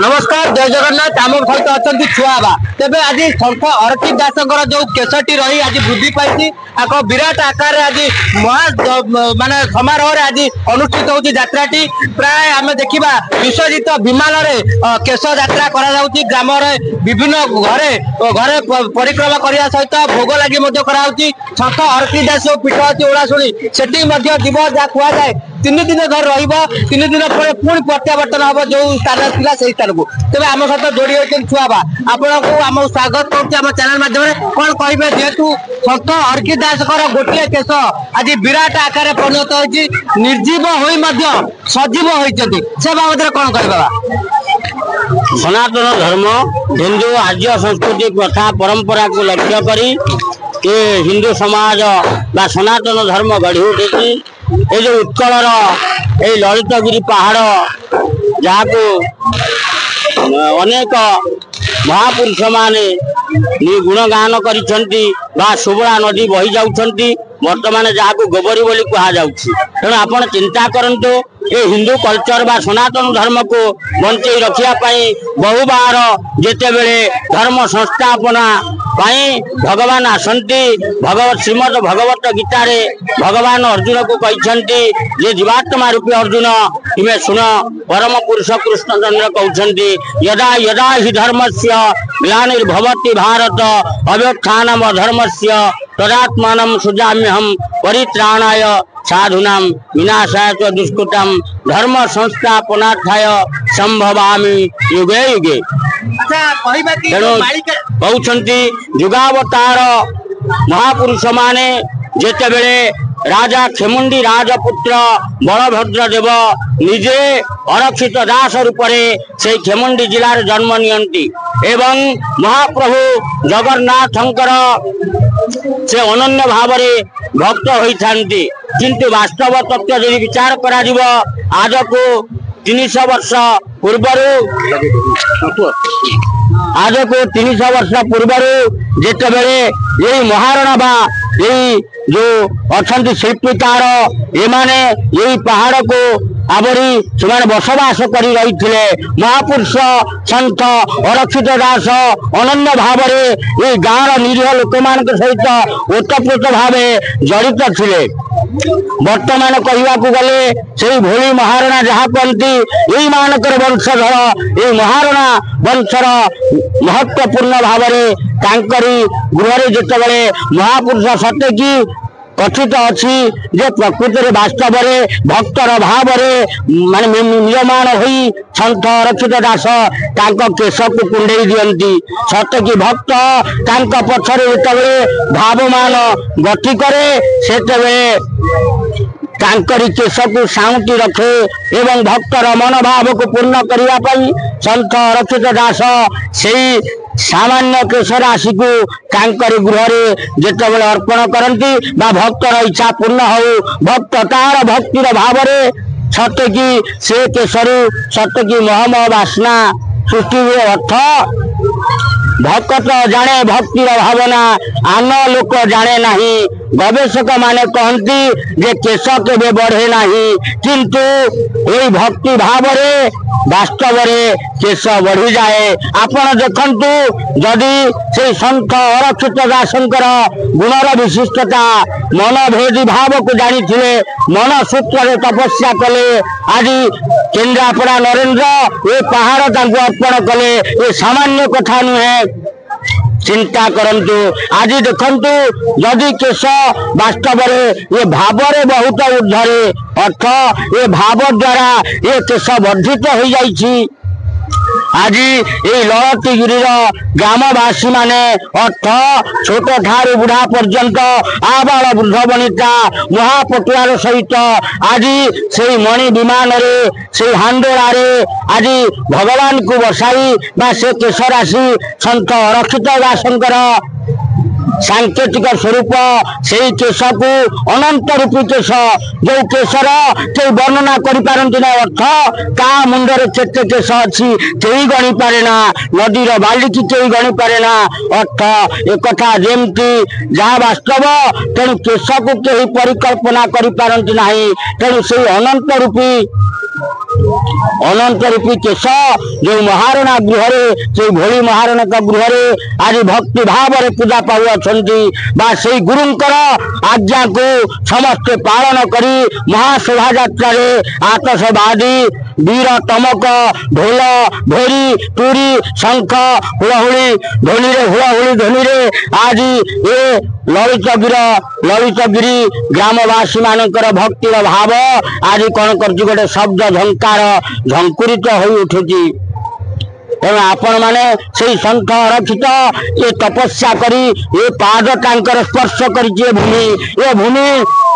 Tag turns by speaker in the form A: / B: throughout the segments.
A: नमस्कार जय जगन्नाथ आम सहित अच्छा छुआ तेज आज संत अरक्षित दास जो केसटी रही आज वृद्धि पाई एक विराट आकार आज महा माने समारोह आज अनुष्ठित होती यात्राटी प्राय आम देखा विश्वजित विमान केश यात्रा ग्राम विभिन्न घरे घरे परिक्रमा करने सहित भोग लगी संत अरक्षित दास पीठ अच्छी ओडाशुणी से जीव जहाँ कहुए 3 दिन घर रीन दिन पर पुणी प्रत्यावर्तन हम जो स्थान था से स्थान को तेज आम सहित जोड़ी होती छुआ आपन को आम स्वागत कर चैनल माध्यम कौन कहे जेहेतु संत अरक्षित दास गोटे केश आज विराट आकार परिणत होती निर्जीव हो सजीव होती से बाबद कौन कह
B: सनातन धर्म हिंदू आर्य संस्कृति प्रथा परंपरा को लक्ष्य करी हिंदू समाज बा सनातन धर्म गढ़ी उठी ये जो उत्कलर ये ललितगिरी पहाड़ जहाँ को अनेक महापुरुष माने गुणगान करिसेंती बा सुबला नदी बही जाउछंती वर्तमान जहाँ को गोबरी बोली कहा जाउछि तेणु आपण चिंता करंतु ये हिंदू कल्चर बा सनातन धर्म को बंचई रखिया पाई बहु बार जेते बेले धर्म संस्थापना पाई भगवान आसंती भगवत श्रीमद भगवत गीता रे भगवान अर्जुन को कहते ये जीवात्मा रूपी अर्जुन तुम्हें सुन परम पुरुष कृष्णचंद्र कहते यदा यदा हि धर्मस्य ग्लानिर्भवति भारत अव्युत्थानम धर्मस्य तदात्मानं सृजाम्यहं परित्राणाय साधुनां विनाशाय च दुष्कृतं धर्म संस्थापनार्थाय संभवामि युगे युगे तेणु कहते जुगावतार महापुरुष माने जेते बेले राजा खेमुंडी राजपुत्र बलभद्र देव निजे अरक्षित दास रूप से खेमुंडी जिलार जन्म नियंती एवं महाप्रभु जगन्नाथंकर से अनन्य भाव भक्त होइथांती किंतु वास्तव तत्व यदि विचार करा जिवो आज को 300 वर्ष पूर्वर जेते बेले यही महाराणा बा यही जो अच्छा शिल्पकार एमाने यही पहाड़ को आवरी से बसवास कर रही थे महापुरुष संत अरक्षित दास अनन्य भाव ये गाँव निरीह लोक मान सहित ओतप्रोत भाव जड़ित थे वर्तमान कहवा गले से भोली महाराणा जहाँ कहती यही मानकर वंशधर ये महाराणा वंशर महत्वपूर्ण भाव गृह जिते महापुरुष सत्य की कथित अच्छी जे प्रकृति वास्तव भक्तर भाव माने नियमान हुई संत अरक्षित दास केश को कुंडई दियंती सत्य की भक्त पछरे जिते भावमान गति करे से केश को साउंटी रखे एवं भक्तर मनोभाव को पूर्ण करने संत अरक्षित दास से सामान्य केश राशि को गृह जिते अर्पण करती भक्तर इच्छा पूर्ण हो भक्त तार भक्तिर भाव सत्य की से केशरू सत्य की महम बासना सृष्टि हुए अर्थ भक्त जाने भक्तिर भावना आन लोक जाने नहीं गवेषक माने कहती जे केश के बढ़े नहीं किंतु यही भक्ति भाव वास्तव केश बढ़ी जाए आपण देखंतु जदि से संत अरक्षित दासंकर गुणर विशिष्टता मनभेदी भाव को जानी थे मन सूत्र तपस्या कले आज केन्द्रापड़ा नरेंद्र ये पहाड़ अर्पण कले ये सामान्य कथा नुहे चिंता करंतु आज देखंतु जदि केश वास्तव ये भाव बहुत ऊर्धरे अर्थ ये भाव द्वारा ये केश वर्धित हो जाइछि आज ये ललितगिरीर ग्रामवासी माने अर्थ छोट ठारू बुढ़ा पर्यंत आबाल वृद्ध वनिता महापटुआर सहित आज से मणि विमान से हांडोला आज भगवान को बसाई से केश राशि संत अरक्षित दासंकर सांकेतिक स्वरूप से केश को अनंत रूपी केश जो केशर के वर्णना करपारती ना अर्थ का मुंडर केते केश अच्छी कई गणी पारे ना नदीर बाली की कई गणी पारे ना अर्थ एक जमती जहाँ वास्तव तेणु केश को कहीं परिकल्पना करपारती नहीं तेणु से अनंत रूपी केश जो महारणा गृह से भोली महारणा गृह आज भक्ति भाव पूजा पाऊँ से गुरुंकर आज्ञा को समस्ते पालन करी महाशोभा यात्रा आतशबादी वीर तमक ढोल भोरी तुरी शंख हुलहुली ध्वनि रे आज ये ललितगिरी ग्रामवासी मानकर भक्तिर भाव आज कौन कर गोटे शब्द झंकार झंकुरित हो उठुची तेणु आपण मैंने से संत रक्षित ये तपस्या करी ये पाद तांकर स्पर्श करी भूमि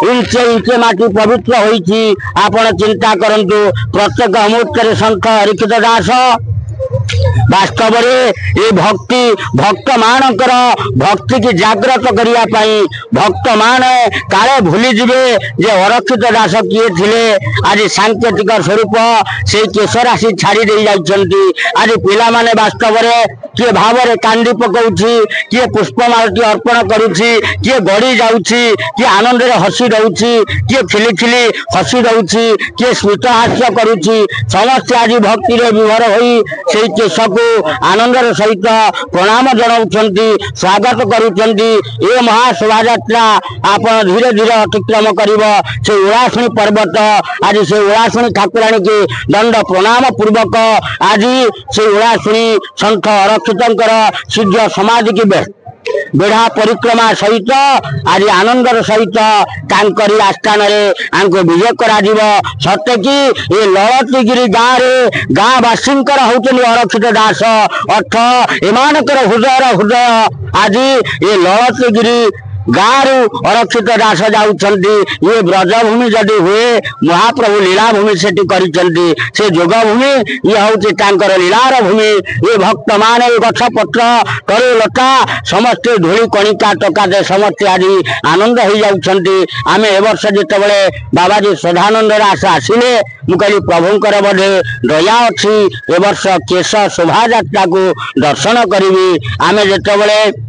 B: इंचे इंचे माटी पवित्र होईची आपण चिंता करंतु प्रत्येक मुहूर्त संत रक्षित दास वास्तव ये भक्त मानकर भक्ति की जागृत करने भक्त मान काले भूली जीवे जे अरक्षित दास किए थिले आज सांकेतिक स्वरूप से केश राशि छाड़ी दे जाइछंती आज पिला माने वास्तव किए भाव में कांदी पकाउछि किए पुष्पमालटी अर्पण करुछि किए गड़ी जाउछि किए आनंद रे हसी रहउछि किए खिली हसी रहउछि किए स्मित हास्य करुछि समस्त आज भक्ति रे विभोर होई से केश को आनंदर सहित प्रणाम जनाउछंती स्वागत करुछंती ये महाशोभा यात्रा आपण धीरे धीरे अतिक्रम करिब से उलासुनी पर्वत आज से उलासुनी ठाकुराणी के दंड प्रणाम पूर्वक आज से उलासुनी संत अरक्षितंकर सिद्ध समाधि की बेढ़ा परिक्रमा सहित आज आनंदर सहित तांकरी आस्थान आंको विजय करा सत्य कि ये ललतीगिरी गाँ वासी होती अरक्षित दास अर्थ एमानकर हृदय आज ये ललतीगिरी गाँव अरक्षित दास जाऊँगी ये ब्रजभूमि जदि हुए महाप्रभु लीलाभूमि से से जोगभूमि ये हूँ लीलार भूमि ये भक्त मान गछपत्र तरे लता समस्ते धूली कणिका टका समस्ते आज आनंद हो जाऊँगी आम ए वर्ष जिते बाबाजी सदानंद दास आसिले मुझे प्रभुंकर बोधे दया अच्छी ए वर्ष केश शोभा यात्रा को दर्शन करी आम जिते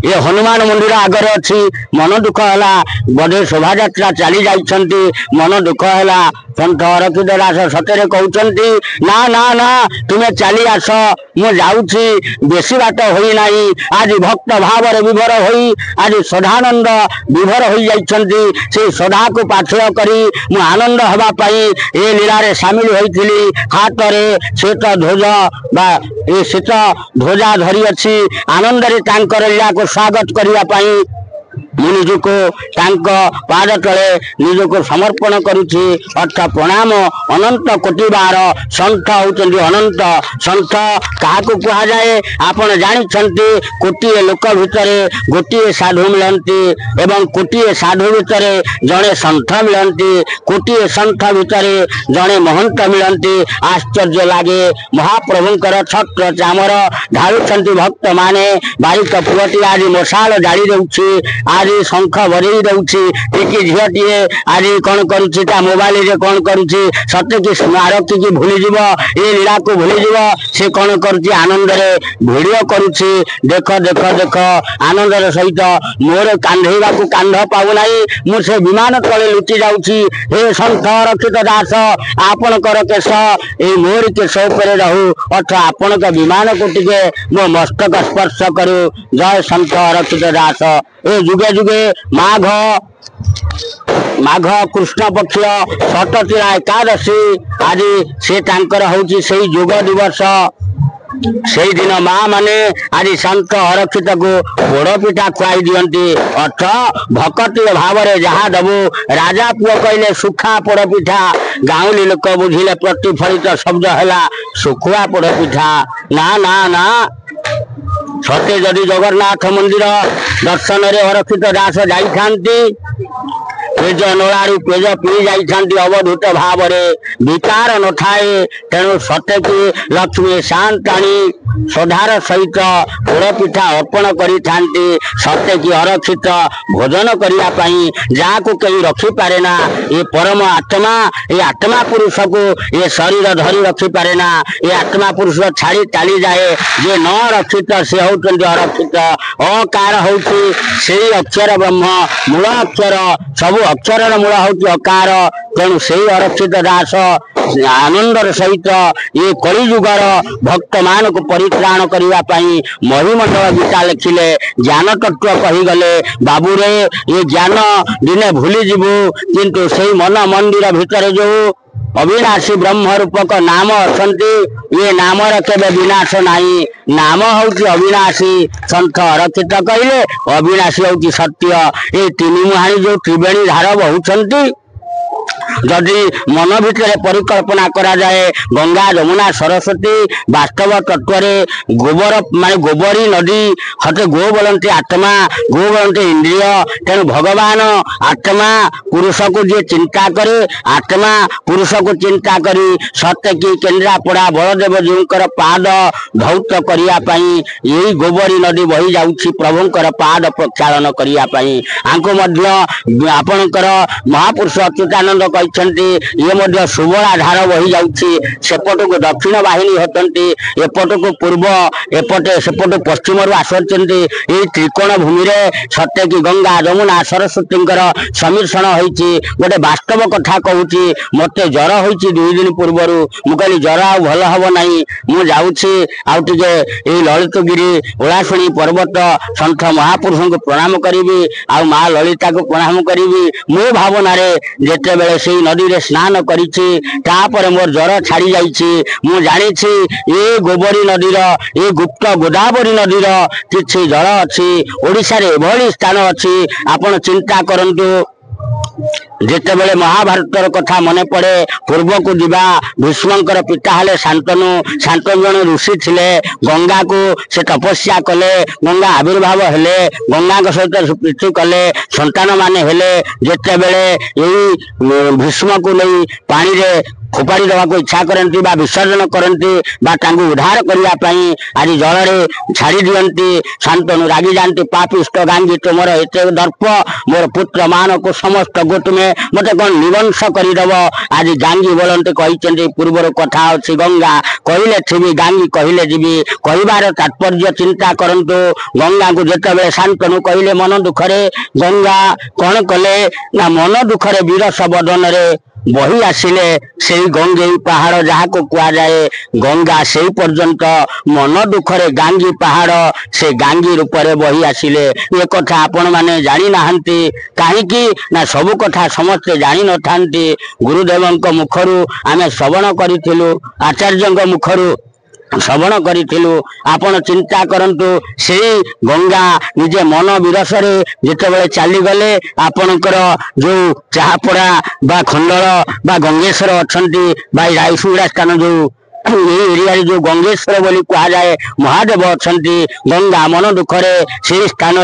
B: ये हनुमान मंदिर आगे अच्छी मन दुख है बोधे शोभा यात्रा चली जाइछंती मन दुख है संत अरक्षित दास सतरे कहते ना ना ना तुम्हें चली आस मु जाऊँगी बेसी बाट होना आज भक्त भाव विभोर हो आज सदानंद विभोर हो जाइछंती से सदा को पाथेय करी मु आनंद हवापाई ए लीला रे सामिल होइथिली हाथ रे श्वेत ध्वज बा ए श्वेत ध्वजा धरी अच्छी आनंद रे तांकर लीला को स्वागत करने मु निजको पाद तले निजको समर्पण करुछि अर्थात प्रणाम अनंत कोटि बार संत होउछन्ति अनंत संत काहाको कहा जाए आपण जानिछन्ति कोटिए लोक भितरे गोटिए साधु मिलन्ति एवं कोटिए साधु भितरे जणे संत मिलन्ति कोटिए संत भितरे जणे महंत मिलन्ति आश्चर्य लागे महाप्रभुंकर छत्र चामर ढालुछन्ति भक्त माने बारिक पुअटी आज मशाल जाली देउछि आज शंख बजई दउछि टिकी झीटीए आज कौन करुछि मोबाइल रे कौन करुछि सत्य कि आरती की भूली जीव ये लीला को भूली जीव से कौन करुछि आनंद रे वीडियो करुछि देख देख देख आनंदर सहित मोर कांधेवा को कांध पाउ नाही मु से विमान तले लुचि जाउछि हे संत रक्षित दास आपनकर केश ए मोर केश ऊपर रहू अर्थात आपनक विमान को टिके मो मस्तक स्पर्श करू जय संत रक्षित दास ए जुगे जुगे माघ कृष्ण पक्ष सततीरा एकादशी आज से हूँ से जोग दिवस से दिन माँ माने आज संत अरक्षित को पोड़ पिठा खुआई दियंती अर्थ भक्ति भाव में जहाँ दबु राजा पुओ कहले सुखा पोड़ पिठा गाँवली लोक बुझिले प्रतिफलित शब्द है सुखुआ पोड़ पिठा ना ना ना सत्य जदि जगन्नाथ मंदिर दर्शन रे अरक्षित दास जाई पेज नोलारू पेज पी जाइछन्ति अवधूत भावरे विकार नथाए तेणु सते कि लक्ष्मी शांताणी श्रद्धार सहित पोड़ पिठा अर्पण करिथान्ति सते कि अरक्षित भोजन करिया पई जाको कहीं रखी पारे ना ये परम आत्मा ये आत्मा पुरुष को ये शरीर धरी रखी पारे ना ये आत्मा पुरुष छाड़ी टाली जाए जे न रक्षित से होउछन्ति अरक्षित अकार होउछि से अक्षर ब्रह्म मूल अक्षर सबु अक्षर मूल होउछि अकार तेणु से अरक्षित दास आनंदर सहित ये कलिजुगर भक्त मान को परित्राण करने महिमंडल गीता लिखिले ज्ञान तत्व कहीगले बाबू रे ये ज्ञान दिने भूली जीवु किंतु से मन मंदिर भितर जो अविनाशी ब्रह्म रूपक नाम अछंती ये नाम केबे विनाश नाही नाम होउची अविनाशी संत अरक्षित कहले अविनाशी होउची सत्य ये तीन मुहाणी जो त्रिवेणी धार बहुछंती जदि मन भितर परिकल्पना करा जाए गंगा जमुना सरस्वती वास्तव तत्व गोबर माने गोबरी नदी हते गो बोलते आत्मा गो बोलते इंद्रिय तेणु भगवान आत्मा पुरुष को जे चिंता करे आत्मा पुरुष को चिंता करी सत्य की केन्द्रापड़ा बलदेव जीकर पाद धौत करने यही गोबरी नदी बही जाऊँगी प्रभुंकर पाद प्रक्षालन करने आपणकर महापुरुष अच्युतानंद कहते ये सुबला धार बही जाऊँगी सेपट को दक्षिण बाहिनी होती एपट को पूर्व एपटे सेपट पश्चिम आसुच्च ये त्रिकोण भूमि सत्य कि गंगा जमुना सरस्वती समिश्रण होती गोटे वास्तव कथा कहूँ मत जर हो 2 दिन पूर्व मुझे जर आ भल हम ना मुझे आउटे ललितगिरी ओलाशुणी पर्वत सन्थ महापुरुष को प्रणाम करी आ माँ ललिता को प्रणाम करी मो भावना जिते बेले से नदी रे स्नान करी मोर जर छाड़ी जाइए जानी ये गोबरी नदीर ये गुप्त गोदावरी नदीर किसी जल अच्छी ओडिशा रे एभली स्थान अच्छी आपण चिंता करंतु जिते बेले महाभारतर कथा मन पड़े पूर्व को दिबा भीष्मकर पिता हेले शांतनु शांतनु जन ऋषि थिले गंगा को से तपस्या कले गंगा आविर्भाव हेले गंगा सहित पृथ्वी कले संतान माने हेले जिते बेले यही भीष्म को नहीं पानी रे फोपाड़ी देवा को इच्छा करती विसर्जन करती उद्धार करने आज जल छाड़ी दियंती शांतनु रागी जानती पापिष्ट गांगी तुमर एत दर्प मोर पुत्र मान को समस्त को तुम्हें मत कौन निवंश करदेव आज गांगी बोलते कहते पूर्व कथा अच्छी गंगा कहले थी गांगी कहले जीवी कहबार तात्पर्य चिंता करंतु गंगा को जिते शांतनु कहले मन दुखरे गंगा कौन कले ना मन दुखरे विरस बदन रे बही आसिले से गंगे पहाड़ जहाँ को कह जाए गंगा से पर्यंत मन दुखरे गांगी पहाड़ से गांगी रूप में बही आसिले ये कथा आपण माने जानी नाहंती कहीं ना सबु कथा समस्ते जानी न थांती गुरुदेव मुखरू आमे श्रवण करिथिलु आचार्य मुखरू श्रवण करूँ आपण चिंता करंतु से गंगा निजे मन विरस जिते चलीगले आपणकर जो चाहपड़ा बा खंडल बा गंगेश्वर अच्छा रायसुगुड़ा स्थान जो एरिया जो गंगेश्वर बोली कह जाए महादेव अच्छा गंगा मन दुखरे से स्थान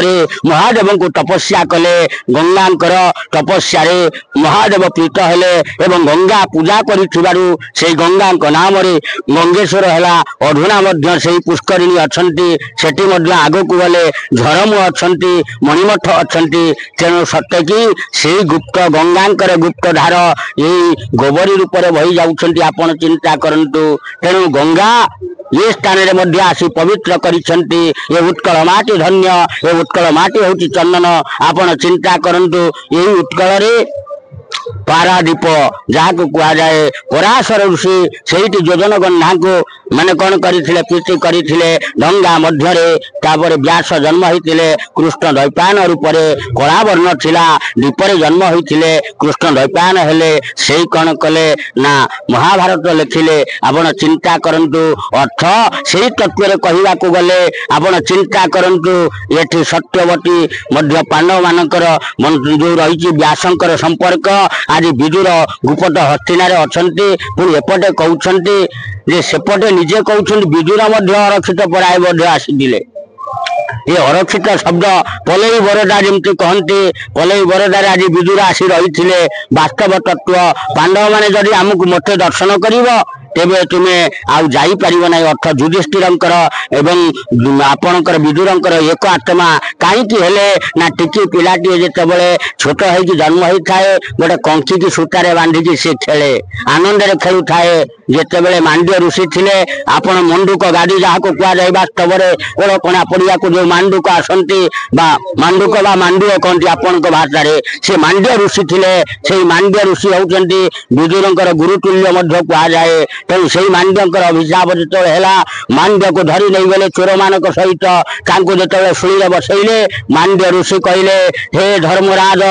B: महादेव को तपस्या कले गंगा तपस्या महादेव प्रीत हेले एवं गंगा पूजा कर गंगा नाम गंगेश्वर है अधुना से पुष्करिणी अच्छा से आग को गले झरमु अच्छा मणिमठ अच्छा तेणु सत्य कि से गुप्त गंगा गुप्त धार यही गोबरी रूप में बही जाऊँच आपण चिंता करंतु तेणु गंगा ये स्थान में आसी पवित्र करिसेंती ये उत्कल माटी धन्य ये उत्कल माटी होची चंदन आपण चिंता करंतु यही उत्कल रे पारादीप जहाँ को कह जाए पराशर ऋषि से योजन गन्धा को माने कौन करथिले प्रीति करथिले गंगा मध्य व्यास जन्म होते कृष्ण द्वैपायन रूप कला वर्ण थिला दीपरे जन्म होते कृष्ण द्वैपायन हेले से कौन कले ना महाभारत लिखिले आपण चिंता करंतु अर्थ से तत्व कहवा को गले आपण चिंता करंतु ये सत्यवती मध्य पांडव मानकर जो रही व्यासंकर संपर्क आज विदुर गुपत हस्तिनारे अछंती पुणी एपटे कहउछंती जे सेपटे निजे कहउछंती विदुर मध्य अरक्षित पराय मध्य आसीदिले ये अरक्षित शब्द पलई बरदा जमी कहते पलई बरदार आज विदुर आसी रही वास्तव तत्व पांडव मैंने जदि आमको मत दर्शन कर तेबे तुम्हें आउ जाई परिबो नै अर्थ युधिष्ठिरंकर एवं आपणकर विदुरंकर एक आत्मा काईकि हेले ना टिकी पिलाटी जेतेबेले छोट होई जन्म होई थाए गोटे कंकी की सूतारे बांधिकी से खेले आनंद रे खेलु थाए जेतेबेले मांड्य ऋषि थिले आपण मंडूक गादी जाहाको कुआ जाय वास्तव रे ओळकणा पड़िया को जो मांडूक आसंती बा मांडूक बा मांडुओ कहंती आपणक भाषा रे से मांड्य ऋषि थिले सेही मांड्य ऋषि होउचंती विदुरंकर गुरुतुल्य मध्य कुआ जाए तेणु से मांड्यंकर अभिशाप जो है मांड्य को धरी नहीं गले चोर मान सहित जो शुणी बसैले मांड्य ऋषि कहले हे धर्मराज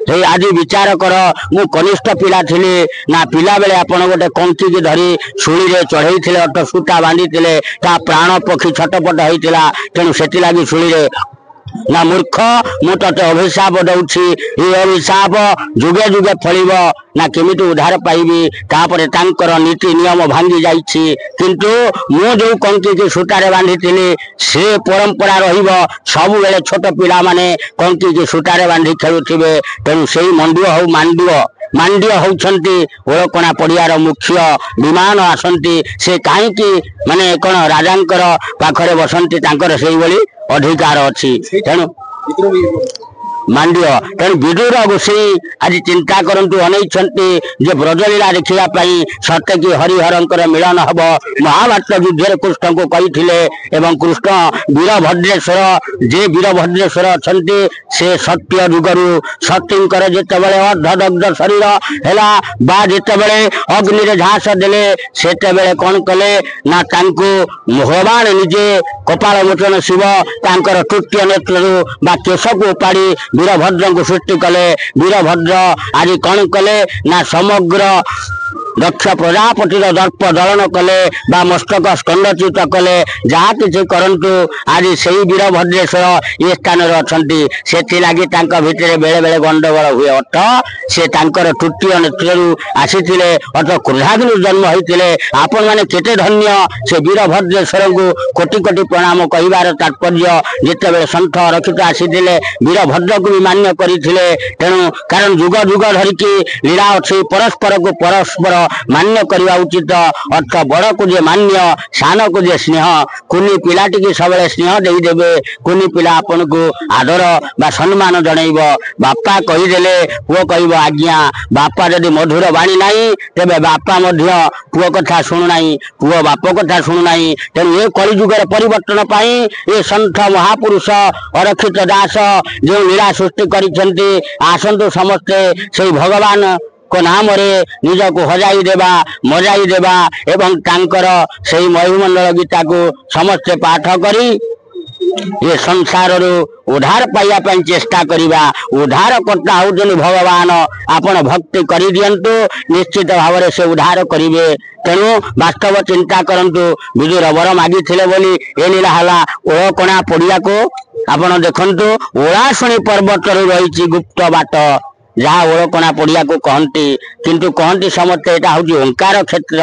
B: हे आज विचार कर मु कनिष्ठ पिला थिली ना पिला बेले आपण गोटे कंकी की धरी शुणी रे चढ़ई थिले अट सूता बांधी थिले ता प्राण पक्षी छटपट होइतिला तेणु सेति लागि शुणी रे ना मूर्ख मु ते अभिशाप दउछि ये अभिशाप जुगे जुगे फलिब ना केमिति उद्धार पाइबी तापरे तांकर नीति नियम भांगी जाइछि किंतु मु जो कंकी के सूतारे बांधी थिली से परंपरा रहिबो सब बेले छोट पिला माने कंकी के सूतारे बांधी खेलुथिबे तेणु सेही मंडुओ हौ मांड्य होउछंती ओळकणा पड़ियार मुख्य विमान आसंती से काईकि माने कोन राजांकर पाखरे बसंती तांकर सेही बली अधिकार अच्छी तेणु मांड्य तेणु विदुर गोसाई आज चिंता करंतु अनैछंती जे ब्रजलीला देखियापाई सत्य कि हरिहरंकर मिलन हब महाभारत युद्ध कृष्ण को कही एवं कृष्ण वीरभद्रेश्वर जे वीरभद्रेश्वर अच्छे से सत्य जुगरु सतींकर जितेबले अर्धदग्ध शरीर हैला बा जितेबले अग्नि रे झांस देले सेतेबले कौन कले ना तांको भगवान निजे कपाल मोचन शिव तांकर तृतीय नेत्र बा केश को उपाड़ी वीरभद्र को सृष्टि कले वीरभद्र आज कौन कले ना समग्र दक्ष प्रजापतिर दर्प दलन कले बा मस्तक स्कंदच्युत कले जहाँ किसी करंतु आज से वीरभद्रेश्वर ये स्थान अच्छी से लगी भितर बेले बेले गंडगोल हुए अर्थ से तृतीय नेत्रु आसी अर्थ क्रोधाग्नि जन्म होते आपण मैंने केते धन्य से वीरभद्रेश्वर को कोटि कोटि प्रणाम कहिबार तात्पर्य जितेबले सन्थ रक्षित आसी वीरभद्र को भी मान्य करते तेणु कारण जुग जुग धरिकी लीला अच्छी परस्पर को परस्पर मान्य करवा उचित अर्थ बड़ को जे मान्य सान को जे स्नेह कुनी पिलाटी की सब स्नेह देदेवे कुनी पिला आपन को आदर बा सम्मान जनइब बापा कहीदेले पुओ कहब आज्ञा बापा जदि मधुर बाणी नहीं तेबे बापा मध्य पुओ कथा शुणु नहीं पुओ बाप कथा शुणु नहीं तेणु ये कलिजुगर परिवर्तन पाई ये संत महापुरुष अरक्षित दास जो लीला सृष्टि करिसेंती आसंतु समस्ते से भगवान को नाम रे निज को हजाई देबा मजाई देबा एवं तांकर सेही महिमंडल गीता को समस्ते पाठ करी ये संसार उद्धार पाइबा पई चेष्टा करिबा उद्धार करता होउछन भगवान आपण भक्ति करि दियंतु निश्चित भाव से उद्धार करिवे तेणु वास्तव चिंता करंतु विदुर वर मागी थिले बोली ए लीला हला ओळकणा पड़िया को आपण देखंतु ओळासुणी पर्वत रही गुप्त बाट जहाँ ओळकणा पड़िया को कहती किंतु कहती समस्ते एटा हूँ ओंकार क्षेत्र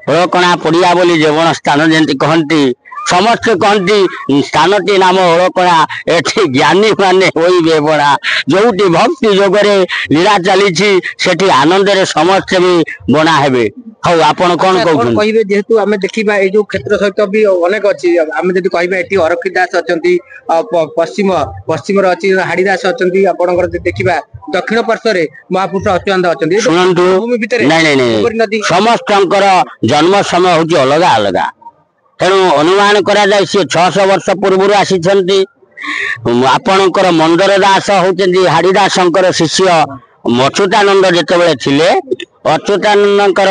B: ओळकणा पड़िया बोली जीवन स्थान जमी कहती समस्ते कहती स्थानटी नाम ओळकणा एठी ज्ञानी माने होइबे बड़ा जोटी भक्ति जोगरे लीला चली सेठी आनंद रे समस्ते भी बना हेबे हौ आपण कोन कहउछन
A: कहिबे जेहेतु आमे देखिबा ए जो क्षेत्र सहित भी अनेक अछि आमे जदि कहिबा एठी अरक्षित दास अछंती पश्चिम रे अछि हाडीदास अछंती आपनकर देखिबा दक्षिण पार्श्व रे महापुरुष अच्युतानंद अछंती
B: सुनंतु नहीं समस्तंकर जन्म समय होची अलगा अलगा तेणु अनुमान करा जाय से 600 वर्ष पूर्व आसी आपणकर मंदर दास होती हाड़ीदासंकर शिष्य अच्युतानंद जितेबले थिले अच्युतानंदकर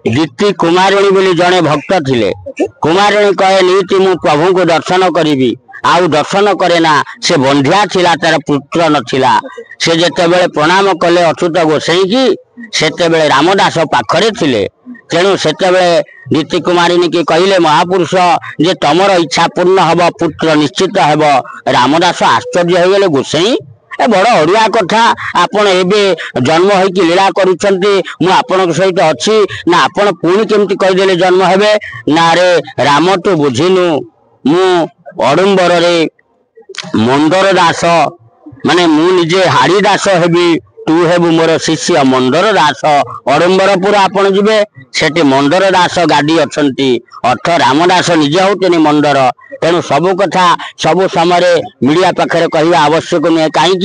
B: दीप्ति कुमारिणी बोली जड़े भक्त थिले कुमारिणी कहे नीति मु प्रभु को दर्शन करी आउ दर्शन करे ना से बंधिया थिला तार पुत्र नथिला से जेतेबेले प्रणाम कले अच्युत गोसाई की सेतेबेले रामदास पाखरे थिले तेणु सेतेबेले नीति कुमारिणी की कहले महापुरुष जे तमर इच्छा पूर्ण हब पुत्र निश्चित हब रामदास आश्चर्य हो गले गोसाई ए बड़ अड़ुआ कथा आपण एबे जन्म होइकी लीला करूछंती मु आपण सहित अछि ना आपण पुणी केमती कहिदेले जन्म हेबे ना रे राम तो बुझिनु मु अडुम्बर रे मंदर दास माने मु निजे हाड़ी दास हेबी तू हेबु मोर शिष्य मंदर दास अडुम्बरपुर आपण जिबे सेठी मंदर दास गाड़ी अछंती अर्थ रामदास निजे होतनी मंदर तेणु सबु कथा सबु समय मीडिया पाखरे कहवा आवश्यक नुहे कहीं